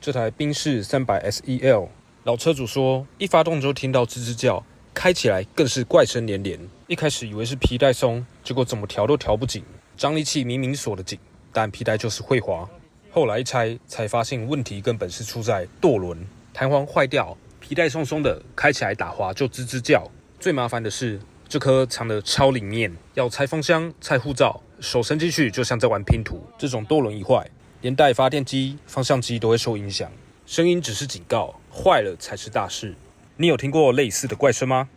这台宾士300 SEL， 老车主说，一发动就听到吱吱叫，开起来更是怪声连连。一开始以为是皮带松，结果怎么调都调不紧，张力器明明锁得紧，但皮带就是会滑。后来一拆才发现问题根本是出在舵轮，弹簧坏掉，皮带松松的，开起来打滑就吱吱叫。最麻烦的是，这颗藏得超里面，要拆风箱、拆护罩，手伸进去就像在玩拼图。这种舵轮一坏，连带发电机、方向机都会受影响。声音只是警告，坏了才是大事。你有听过类似的怪声吗？